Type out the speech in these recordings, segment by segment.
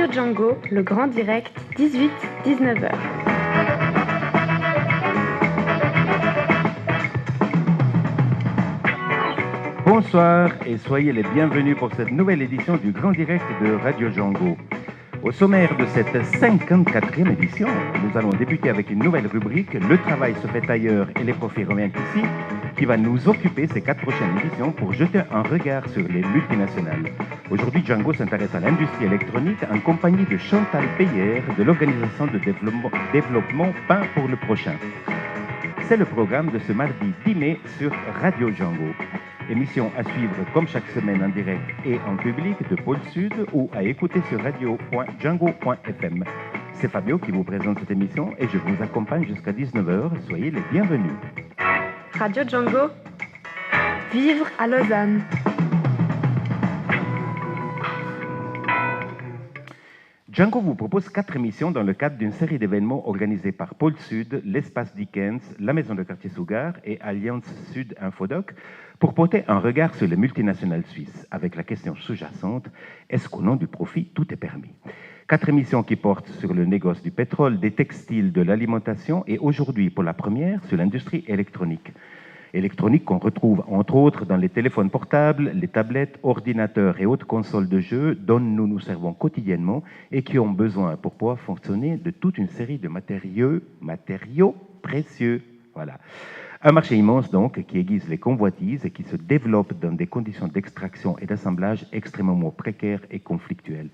Radio Django, le grand direct, 18-19h. Bonsoir et soyez les bienvenus pour cette nouvelle édition du Grand Direct de Radio Django. Au sommaire de cette 54e édition, nous allons débuter avec une nouvelle rubrique, Le travail se fait ailleurs et les profits reviennent ici, qui va nous occuper ces 4 prochaines éditions pour jeter un regard sur les multinationales. Aujourd'hui, Django s'intéresse à l'industrie électronique en compagnie de Chantal Peyer de l'Organisation de développement Pain pour le prochain. C'est le programme de ce mardi 10 mai sur Radio Django. Émission à suivre comme chaque semaine en direct et en public de Pôle Sud ou à écouter sur radio.django.fm. C'est Fabio qui vous présente cette émission et je vous accompagne jusqu'à 19h. Soyez les bienvenus. Radio Django, vivre à Lausanne. Django vous propose 4 émissions dans le cadre d'une série d'événements organisés par Pôle Sud, l'Espace Dickens, la Maison de quartier Sougar et Alliance Sud Infodoc pour porter un regard sur les multinationales suisses avec la question sous-jacente « Est-ce qu'au nom du profit, tout est permis ?» 4 émissions qui portent sur le négoce du pétrole, des textiles, de l'alimentation et aujourd'hui, pour la première, sur l'industrie électronique. Électronique qu'on retrouve entre autres dans les téléphones portables, les tablettes, ordinateurs et autres consoles de jeux dont nous nous servons quotidiennement et qui ont besoin pour pouvoir fonctionner de toute une série de matériaux précieux. Voilà. Un marché immense donc qui aiguise les convoitises et qui se développe dans des conditions d'extraction et d'assemblage extrêmement précaires et conflictuelles.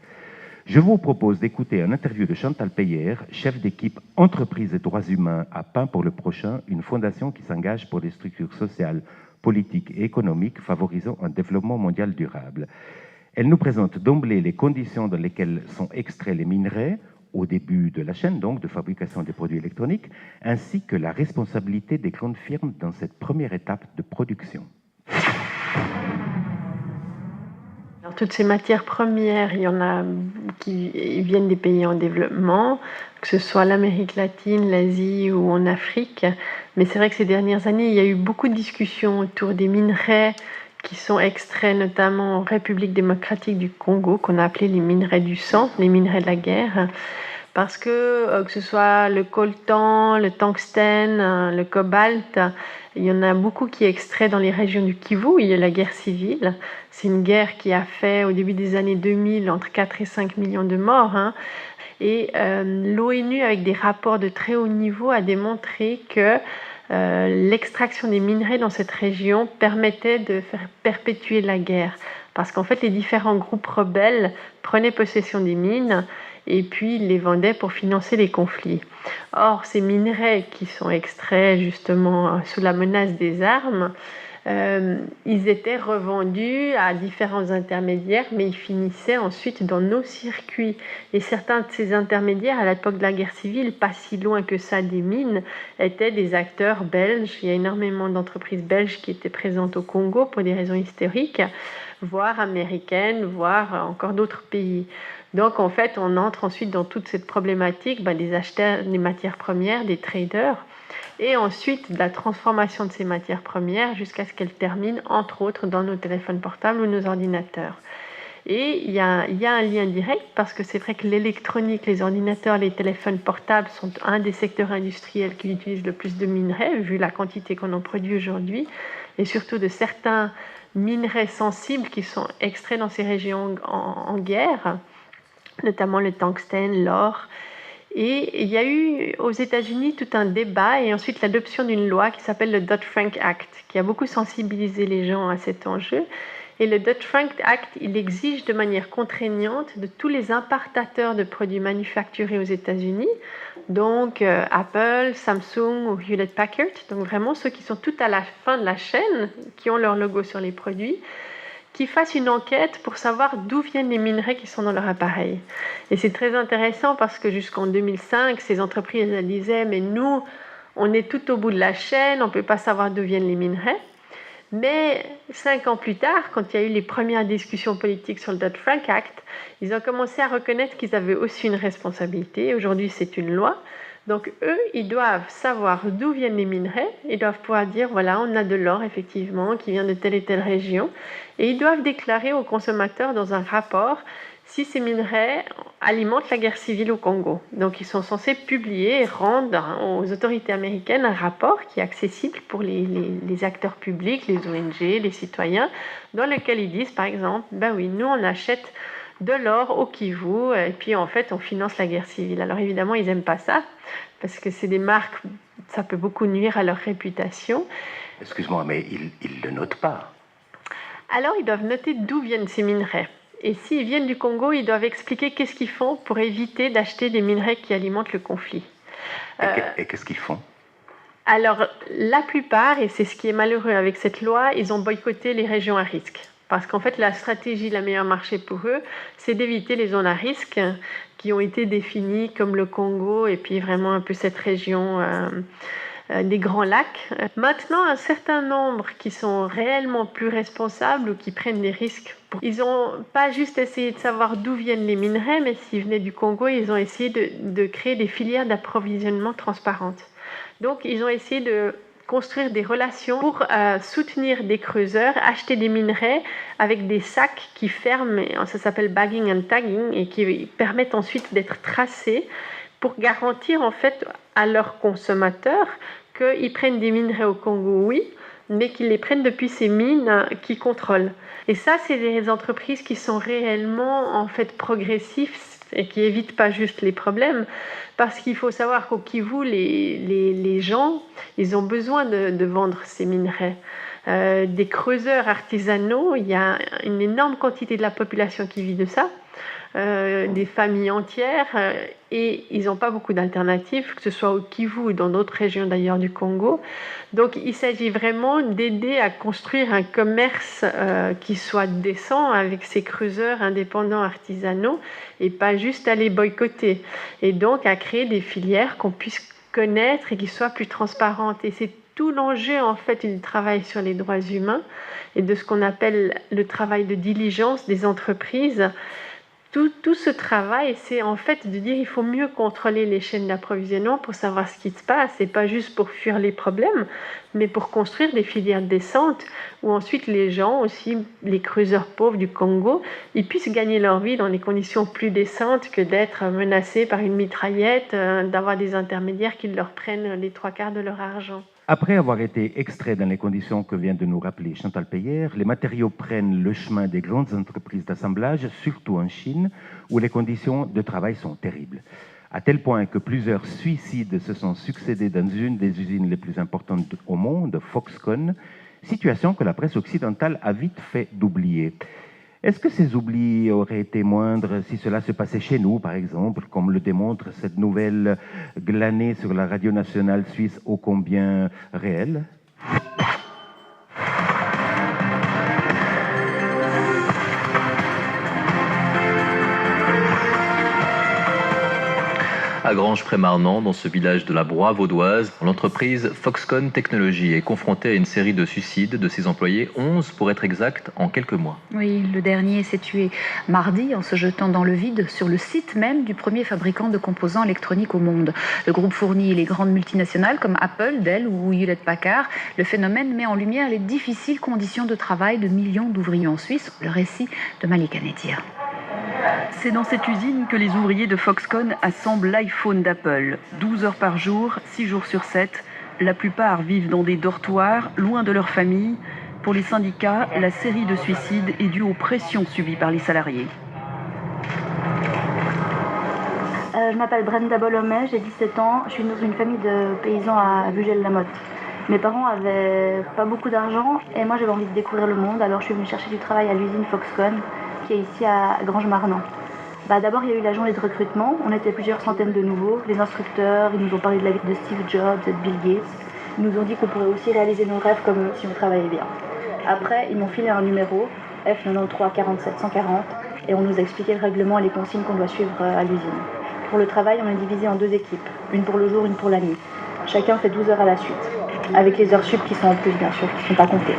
Je vous propose d'écouter un interview de Chantal Peyer, chef d'équipe entreprise et droits humains à Pain pour le prochain, une fondation qui s'engage pour des structures sociales, politiques et économiques favorisant un développement mondial durable. Elle nous présente d'emblée les conditions dans lesquelles sont extraits les minerais, au début de la chaîne donc de fabrication des produits électroniques, ainsi que la responsabilité des grandes firmes dans cette première étape de production. Alors, toutes ces matières premières, il y en a qui viennent des pays en développement, que ce soit l'Amérique latine, l'Asie ou en Afrique. Mais c'est vrai que ces dernières années, il y a eu beaucoup de discussions autour des minerais qui sont extraits notamment en République démocratique du Congo, qu'on a appelé les minerais du sang, les minerais de la guerre. Parce que ce soit le coltan, le tungstène, le cobalt, il y en a beaucoup qui est extrait dans les régions du Kivu où il y a la guerre civile. C'est une guerre qui a fait au début des années 2000 entre 4 et 5 millions de morts. Et l'ONU, avec des rapports de très haut niveau, a démontré que l'extraction des minerais dans cette région permettait de faire perpétuer la guerre. Parce qu'en fait, les différents groupes rebelles prenaient possession des mines et puis les vendaient pour financer les conflits. Or, ces minerais qui sont extraits justement sous la menace des armes, ils étaient revendus à différents intermédiaires, mais ils finissaient ensuite dans nos circuits. Et certains de ces intermédiaires, à l'époque de la guerre civile, pas si loin que ça des mines, étaient des acteurs belges. Il y a énormément d'entreprises belges qui étaient présentes au Congo pour des raisons historiques, voire américaines, voire encore d'autres pays. Donc en fait, on entre ensuite dans toute cette problématique des acheteurs des matières premières, des traders, et ensuite de la transformation de ces matières premières jusqu'à ce qu'elles terminent, entre autres, dans nos téléphones portables ou nos ordinateurs. Et il y a un lien direct parce que c'est vrai que l'électronique, les ordinateurs, les téléphones portables sont un des secteurs industriels qui utilisent le plus de minerais, vu la quantité qu'on en produit aujourd'hui, et surtout de certains minerais sensibles qui sont extraits dans ces régions en guerre, notamment le tungstène, l'or. Et il y a eu aux États-Unis tout un débat et ensuite l'adoption d'une loi qui s'appelle le Dodd-Frank Act, qui a beaucoup sensibilisé les gens à cet enjeu. Et le Dodd-Frank Act, il exige de manière contraignante de tous les importateurs de produits manufacturés aux États-Unis, donc Apple, Samsung ou Hewlett-Packard, donc vraiment ceux qui sont tout à la fin de la chaîne, qui ont leur logo sur les produits, qui fassent une enquête pour savoir d'où viennent les minerais qui sont dans leur appareil. Et c'est très intéressant parce que jusqu'en 2005, ces entreprises elles disaient « mais nous, on est tout au bout de la chaîne, on ne peut pas savoir d'où viennent les minerais ». Mais 5 ans plus tard, quand il y a eu les premières discussions politiques sur le Dodd-Frank Act, ils ont commencé à reconnaître qu'ils avaient aussi une responsabilité. Aujourd'hui, c'est une loi. Donc eux, ils doivent savoir d'où viennent les minerais, ils doivent pouvoir dire voilà, on a de l'or effectivement qui vient de telle et telle région, et ils doivent déclarer aux consommateurs dans un rapport si ces minerais alimentent la guerre civile au Congo. Donc ils sont censés publier et rendre aux autorités américaines un rapport qui est accessible pour les acteurs publics, les ONG, les citoyens, dans lequel ils disent par exemple, ben oui, nous on achète de l'or au Kivu et puis en fait on finance la guerre civile. Alors évidemment ils n'aiment pas ça parce que c'est des marques, ça peut beaucoup nuire à leur réputation. Excuse-moi, mais ils ne le notent pas. Alors ils doivent noter d'où viennent ces minerais. Et s'ils viennent du Congo, ils doivent expliquer qu'est-ce qu'ils font pour éviter d'acheter des minerais qui alimentent le conflit. Et qu'est-ce qu'ils font? Alors, la plupart, et c'est ce qui est malheureux avec cette loi, ils ont boycotté les régions à risque. Parce qu'en fait, la stratégie, la meilleure marché pour eux, c'est d'éviter les zones à risque qui ont été définies comme le Congo et puis vraiment un peu cette région des Grands Lacs. Maintenant, un certain nombre qui sont réellement plus responsables ou qui prennent des risques. Ils n'ont pas juste essayé de savoir d'où viennent les minerais, mais s'ils venaient du Congo, ils ont essayé de créer des filières d'approvisionnement transparentes. Donc, ils ont essayé de construire des relations pour soutenir des creuseurs, acheter des minerais avec des sacs qui ferment, ça s'appelle bagging and tagging, et qui permettent ensuite d'être tracés pour garantir en fait à leurs consommateurs qu'ils prennent des minerais au Congo, oui, mais qu'ils les prennent depuis ces mines qu'ils contrôlent. Et ça, c'est des entreprises qui sont réellement en fait progressives et qui évitent pas juste les problèmes, parce qu'il faut savoir qu'au Kivu, les gens, ils ont besoin de vendre ces minerais. Des creuseurs artisanaux, il y a une énorme quantité de la population qui vit de ça. Des familles entières et ils n'ont pas beaucoup d'alternatives, que ce soit au Kivu ou dans d'autres régions d'ailleurs du Congo. Donc il s'agit vraiment d'aider à construire un commerce qui soit décent avec ces creuseurs indépendants artisanaux et pas juste à les boycotter. Et donc à créer des filières qu'on puisse connaître et qui soient plus transparentes. Et c'est tout l'enjeu en fait du travail sur les droits humains et de ce qu'on appelle le travail de diligence des entreprises. Tout ce travail, c'est en fait de dire qu'il faut mieux contrôler les chaînes d'approvisionnement pour savoir ce qui se passe, et pas juste pour fuir les problèmes, mais pour construire des filières décentes où ensuite les gens, aussi les creuseurs pauvres du Congo, ils puissent gagner leur vie dans des conditions plus décentes que d'être menacés par une mitraillette, d'avoir des intermédiaires qui leur prennent les 3/4 de leur argent. Après avoir été extraits dans les conditions que vient de nous rappeler Chantal Peyer, les matériaux prennent le chemin des grandes entreprises d'assemblage, surtout en Chine, où les conditions de travail sont terribles. À tel point que plusieurs suicides se sont succédés dans une des usines les plus importantes au monde, Foxconn, situation que la presse occidentale a vite fait d'oublier. Est-ce que ces oublis auraient été moindres si cela se passait chez nous, par exemple, comme le démontre cette nouvelle glanée sur la radio nationale suisse ô combien réelle ? À Granges-près-Marnant, dans ce village de la Broye vaudoise, l'entreprise Foxconn Technologies est confrontée à une série de suicides de ses employés, 11 pour être exact, en quelques mois. Oui, le dernier s'est tué mardi en se jetant dans le vide sur le site même du premier fabricant de composants électroniques au monde. Le groupe fournit les grandes multinationales comme Apple, Dell ou Hewlett-Packard. Le phénomène met en lumière les difficiles conditions de travail de millions d'ouvriers en Suisse. Le récit de Malika Nedir. C'est dans cette usine que les ouvriers de Foxconn assemblent l'iPhone d'Apple. 12 heures par jour, 6 jours sur 7. La plupart vivent dans des dortoirs, loin de leur famille. Pour les syndicats, la série de suicides est due aux pressions subies par les salariés. Je m'appelle Brenda Bolomé, j'ai 17 ans. Je suis dans une famille de paysans à Bugel-la-Motte. Mes parents avaient pas beaucoup d'argent et moi j'avais envie de découvrir le monde, alors je suis venue chercher du travail à l'usine Foxconn, qui est ici à Granges-Marnant. D'abord, il y a eu la journée de recrutement. On était plusieurs centaines de nouveaux. Les instructeurs, ils nous ont parlé de la vie de Steve Jobs, de Bill Gates. Ils nous ont dit qu'on pourrait aussi réaliser nos rêves comme eux si on travaillait bien. Après, ils m'ont filé un numéro, F93 47 140, et on nous a expliqué le règlement et les consignes qu'on doit suivre à l'usine. Pour le travail, on est divisé en 2 équipes, une pour le jour, une pour la nuit. Chacun fait 12 heures à la suite, avec les heures sup qui sont en plus, bien sûr, qui ne sont pas comptées.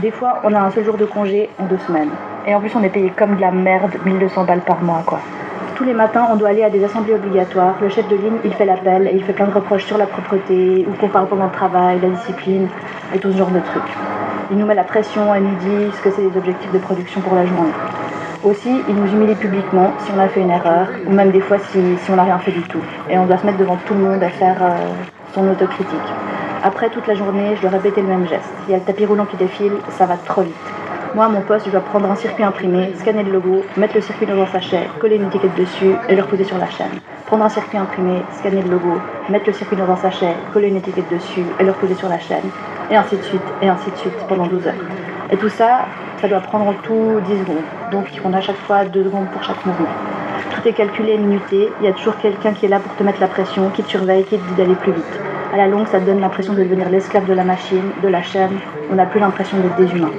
Des fois, on a un seul jour de congé en 2 semaines. Et en plus, on est payé comme de la merde, 1200 balles par mois, quoi. Tous les matins, on doit aller à des assemblées obligatoires. Le chef de ligne, il fait l'appel et il fait plein de reproches sur la propreté, ou qu'on parle pendant le travail, la discipline, et tout ce genre de trucs. Il nous met la pression, elle nous dit ce que c'est les objectifs de production pour la journée. Aussi, ils nous humilient publiquement si on a fait une erreur, ou même des fois si on n'a rien fait du tout. Et on doit se mettre devant tout le monde à faire son autocritique. Après, toute la journée, je dois répéter le même geste. Il y a le tapis roulant qui défile, ça va trop vite. Moi, à mon poste, je dois prendre un circuit imprimé, scanner le logo, mettre le circuit dans un sachet, coller une étiquette dessus et le reposer sur la chaîne. Prendre un circuit imprimé, scanner le logo, mettre le circuit dans un sachet, coller une étiquette dessus et le reposer sur la chaîne. Et ainsi de suite, pendant 12 heures. Et tout ça, ça doit prendre en tout 10 secondes. Donc on a à chaque fois 2 secondes pour chaque mouvement. Tout est calculé et minuté, il y a toujours quelqu'un qui est là pour te mettre la pression, qui te surveille, qui te dit d'aller plus vite. À la longue, ça te donne l'impression de devenir l'esclave de la machine, de la chaîne. On n'a plus l'impression d'être des humains.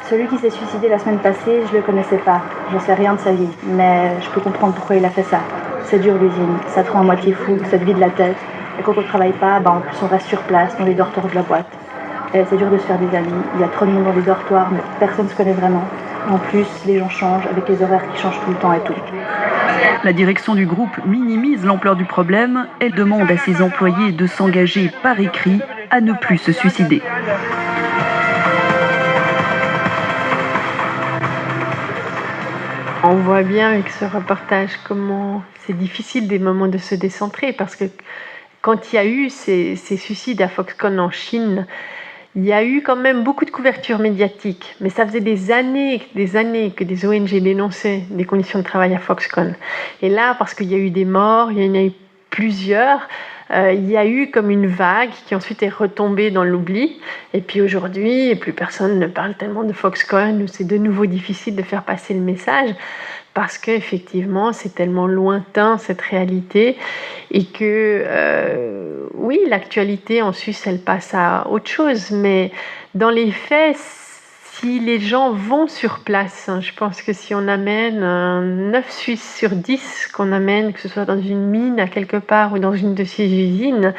Celui qui s'est suicidé la semaine passée, je le connaissais pas. J'en sais rien de sa vie, mais je peux comprendre pourquoi il a fait ça. C'est dur l'usine, ça te rend à moitié fou, ça te vide la tête. Et quand on travaille pas, en plus on reste sur place, dans les dortoirs de la boîte. Et c'est dur de se faire des amis, il y a trop de monde dans les dortoirs, mais personne ne se connaît vraiment. En plus, les gens changent, avec les horaires qui changent tout le temps et tout. La direction du groupe minimise l'ampleur du problème. Elle demande à ses employés de s'engager par écrit à ne plus se suicider. On voit bien avec ce reportage comment c'est difficile des moments de se décentrer, parce que quand il y a eu ces suicides à Foxconn en Chine, il y a eu quand même beaucoup de couverture médiatique, mais ça faisait des années que des ONG dénonçaient les conditions de travail à Foxconn. Et là, parce qu'il y a eu des morts, il y en a eu plusieurs, il y a eu comme une vague qui ensuite est retombée dans l'oubli. Et puis aujourd'hui, plus personne ne parle tellement de Foxconn, où c'est de nouveau difficile de faire passer le message, parce qu'effectivement, c'est tellement lointain cette réalité, et que oui, l'actualité en Suisse, elle passe à autre chose, mais dans les faits, si les gens vont sur place, je pense que si on amène 9 Suisses sur 10 qu'on amène, que ce soit dans une mine à quelque part ou dans une de ces usines,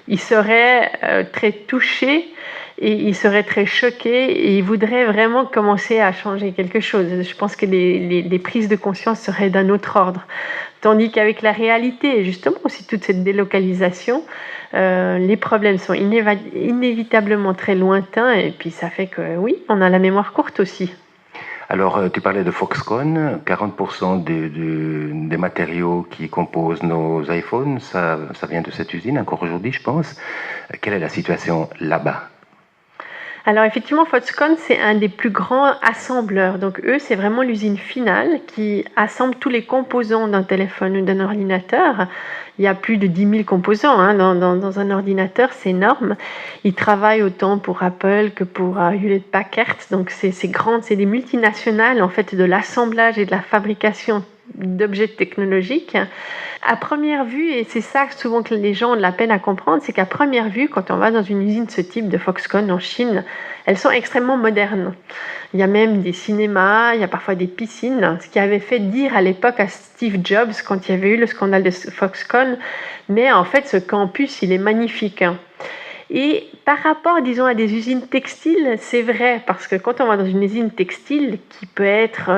ils seraient très touchés et ils seraient très choqués et ils voudraient vraiment commencer à changer quelque chose. Je pense que les prises de conscience seraient d'un autre ordre. Tandis qu'avec la réalité, justement aussi toute cette délocalisation, les problèmes sont inévitablement très lointains et puis ça fait que oui, on a la mémoire courte aussi. Alors, tu parlais de Foxconn, 40% des matériaux qui composent nos iPhones, ça vient de cette usine, encore aujourd'hui, je pense. Quelle est la situation là-bas ? Alors effectivement, Foxconn, c'est un des plus grands assembleurs. Donc eux, c'est vraiment l'usine finale qui assemble tous les composants d'un téléphone ou d'un ordinateur. Il y a plus de 10 000 composants dans un ordinateur, c'est énorme. Ils travaillent autant pour Apple que pour Hewlett Packard. Donc c'est grand, c'est des multinationales en fait de l'assemblage et de la fabrication d'objets technologiques. À première vue, et c'est ça souvent que les gens ont de la peine à comprendre, c'est qu'à première vue, quand on va dans une usine de ce type de Foxconn en Chine, elles sont extrêmement modernes. Il y a même des cinémas, il y a parfois des piscines, ce qui avait fait dire à l'époque à Steve Jobs, quand il y avait eu le scandale de Foxconn, mais en fait ce campus, il est magnifique. Et par rapport, disons, à des usines textiles, c'est vrai, parce que quand on va dans une usine textile qui peut être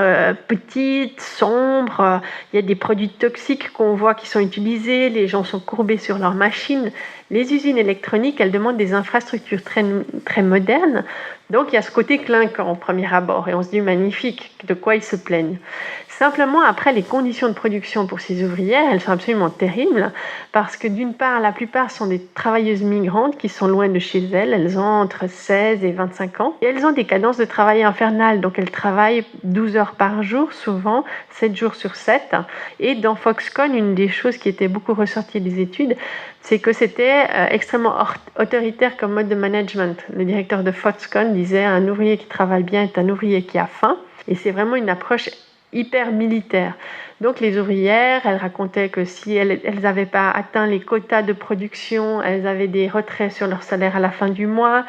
petite, sombre, il y a des produits toxiques qu'on voit qui sont utilisés, les gens sont courbés sur leurs machines. Les usines électroniques, elles demandent des infrastructures très, très modernes. Donc il y a ce côté clinquant au premier abord, et on se dit magnifique, de quoi ils se plaignent. Simplement, après, les conditions de production pour ces ouvrières, elles sont absolument terribles, parce que d'une part, la plupart sont des travailleuses migrantes qui sont loin de chez elles. Elles ont entre 16 et 25 ans. Et elles ont des cadences de travail infernales, donc elles travaillent 12 heures par jour, souvent 7 jours sur 7. Et dans Foxconn, une des choses qui était beaucoup ressortie des études, c'est que c'était extrêmement autoritaire comme mode de management. Le directeur de Foxconn disait « un ouvrier qui travaille bien est un ouvrier qui a faim ». Et c'est vraiment une approche hyper militaire. Donc les ouvrières, elles racontaient que si elles n'avaient pas atteint les quotas de production, elles avaient des retraits sur leur salaire à la fin du mois,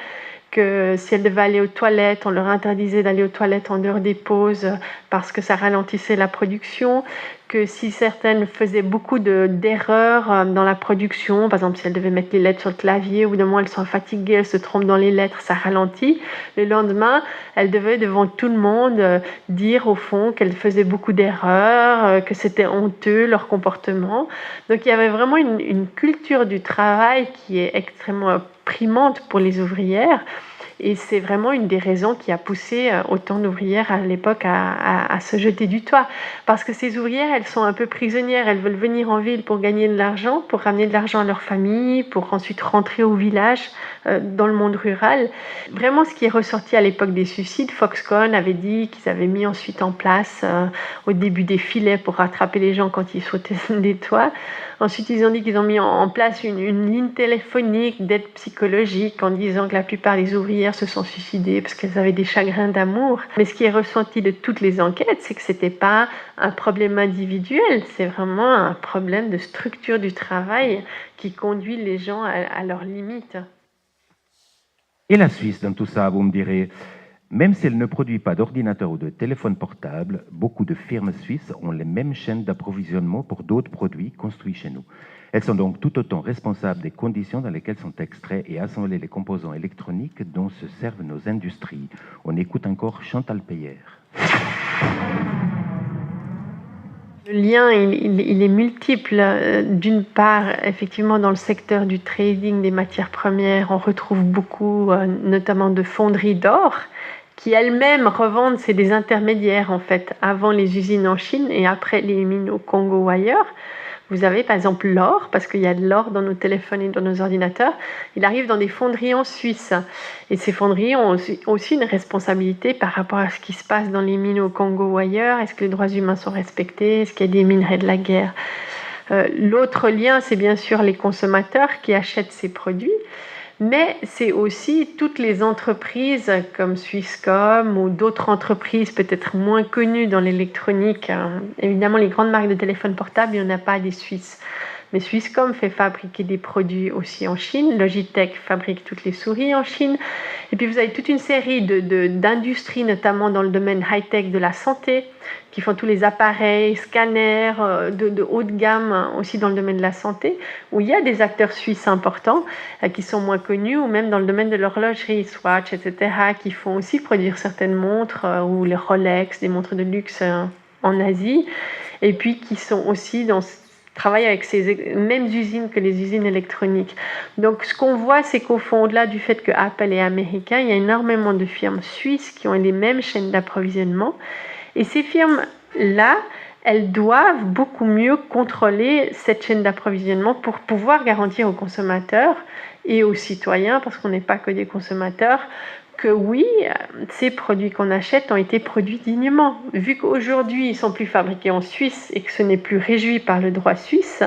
que si elles devaient aller aux toilettes, on leur interdisait d'aller aux toilettes en dehors des pauses parce que ça ralentissait la production, que si certaines faisaient beaucoup d'erreurs dans la production, par exemple si elles devaient mettre les lettres sur le clavier, ou d'un moment elles sont fatiguées, elles se trompent dans les lettres, ça ralentit. Le lendemain, elles devaient devant tout le monde dire au fond qu'elles faisaient beaucoup d'erreurs, que c'était honteux leur comportement. Donc il y avait vraiment une culture du travail qui est extrêmement opprimante pour les ouvrières. Et c'est vraiment une des raisons qui a poussé autant d'ouvrières à l'époque à se jeter du toit. Parce que ces ouvrières, elles sont un peu prisonnières. Elles veulent venir en ville pour gagner de l'argent, pour ramener de l'argent à leur famille, pour ensuite rentrer au village, dans le monde rural. Vraiment, ce qui est ressorti à l'époque des suicides, Foxconn avait dit qu'ils avaient mis ensuite en place au début des filets pour rattraper les gens quand ils sautaient des toits. Ensuite, ils ont dit qu'ils ont mis en place une ligne téléphonique d'aide psychologique en disant que la plupart des ouvrières se sont suicidées parce qu'elles avaient des chagrins d'amour. Mais ce qui est ressenti de toutes les enquêtes, c'est que c'était pas un problème individuel, c'est vraiment un problème de structure du travail qui conduit les gens à leurs limites. Et la Suisse dans tout ça, vous me direz, même si elle ne produit pas d'ordinateur ou de téléphone portable, beaucoup de firmes suisses ont les mêmes chaînes d'approvisionnement pour d'autres produits construits chez nous. Elles sont donc tout autant responsables des conditions dans lesquelles sont extraits et assemblés les composants électroniques dont se servent nos industries. On écoute encore Chantal Peyer. Le lien, il est multiple. D'une part, effectivement, dans le secteur du trading des matières premières, on retrouve beaucoup, notamment de fonderies d'or, qui elles-mêmes revendent, c'est des intermédiaires en fait, avant les usines en Chine et après les mines au Congo ou ailleurs. Vous avez par exemple l'or, parce qu'il y a de l'or dans nos téléphones et dans nos ordinateurs, il arrive dans des fonderies en Suisse. Et ces fonderies ont aussi une responsabilité par rapport à ce qui se passe dans les mines au Congo ou ailleurs. Est-ce que les droits humains sont respectés? Est-ce qu'il y a des minerais de la guerre? L'autre lien, c'est bien sûr les consommateurs qui achètent ces produits. Mais c'est aussi toutes les entreprises comme Swisscom ou d'autres entreprises peut-être moins connues dans l'électronique. Évidemment, les grandes marques de téléphones portables, il n'y en a pas des Suisses. Mais Swisscom fait fabriquer des produits aussi en Chine. Logitech fabrique toutes les souris en Chine. Et puis vous avez toute une série d'industries, notamment dans le domaine high-tech de la santé, qui font tous les appareils, scanners de haut de gamme, aussi dans le domaine de la santé, où il y a des acteurs suisses importants qui sont moins connus, ou même dans le domaine de l'horlogerie, Swatch, etc., qui font aussi produire certaines montres, ou les Rolex, des montres de luxe en Asie, et puis qui sont aussi travaillent avec ces mêmes usines que les usines électroniques. Donc ce qu'on voit, c'est qu'au fond, au-delà du fait que Apple est américain, il y a énormément de firmes suisses qui ont les mêmes chaînes d'approvisionnement. Et ces firmes-là, elles doivent beaucoup mieux contrôler cette chaîne d'approvisionnement pour pouvoir garantir aux consommateurs et aux citoyens, parce qu'on n'est pas que des consommateurs, que oui, ces produits qu'on achète ont été produits dignement. Vu qu'aujourd'hui, ils ne sont plus fabriqués en Suisse et que ce n'est plus régi par le droit suisse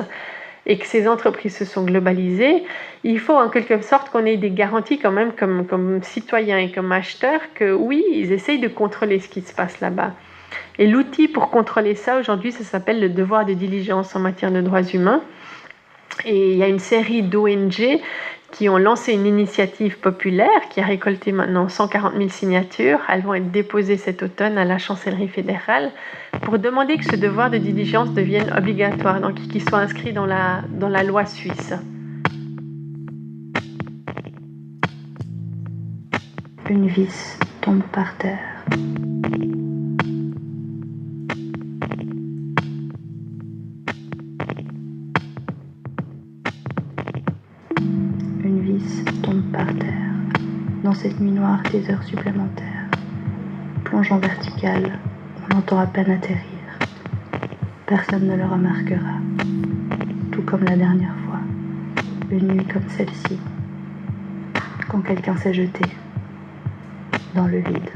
et que ces entreprises se sont globalisées, il faut en quelque sorte qu'on ait des garanties quand même comme citoyens et comme acheteurs que oui, ils essayent de contrôler ce qui se passe là-bas. Et l'outil pour contrôler ça aujourd'hui, ça s'appelle le devoir de diligence en matière de droits humains. Et il y a une série d'ONG qui ont lancé une initiative populaire qui a récolté maintenant 140 000 signatures. Elles vont être déposées cet automne à la chancellerie fédérale pour demander que ce devoir de diligence devienne obligatoire, donc qu'il soit inscrit dans la loi suisse. Une vis tombe par terre. Par terre, dans cette nuit noire des heures supplémentaires. Plongeant vertical, on l'entend à peine atterrir. Personne ne le remarquera, tout comme la dernière fois, une nuit comme celle-ci, quand quelqu'un s'est jeté dans le vide.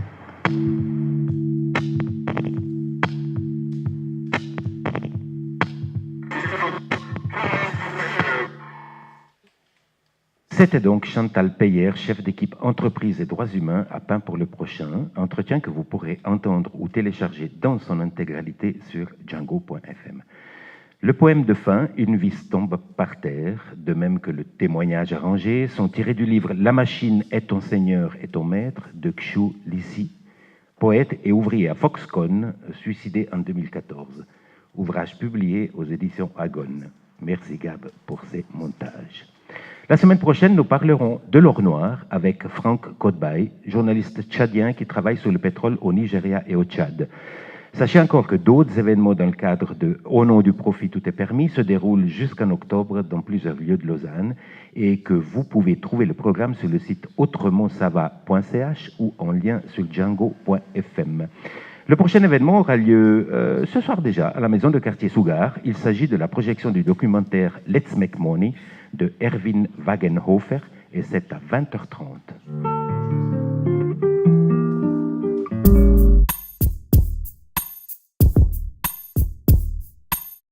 C'était donc Chantal Peyer, chef d'équipe entreprise et droits humains à Pain pour le prochain, entretien que vous pourrez entendre ou télécharger dans son intégralité sur django.fm. Le poème de fin, Une vis tombe par terre, de même que le témoignage arrangé, sont tirés du livre La machine est ton seigneur et ton maître de Xiu Lixi, poète et ouvrier à Foxconn, suicidé en 2014. Ouvrage publié aux éditions Agon. Merci Gab pour ces montages. La semaine prochaine, nous parlerons de l'or noir avec Franck Kodbay, journaliste tchadien qui travaille sur le pétrole au Nigeria et au Tchad. Sachez encore que d'autres événements dans le cadre de Au nom du profit, tout est permis se déroulent jusqu'en octobre dans plusieurs lieux de Lausanne et que vous pouvez trouver le programme sur le site autrementsava.ch ou en lien sur django.fm. Le prochain événement aura lieu ce soir déjà à la maison de quartier Sougar. Il s'agit de la projection du documentaire Let's Make Money de Erwin Wagenhofer et c'est à 20h30.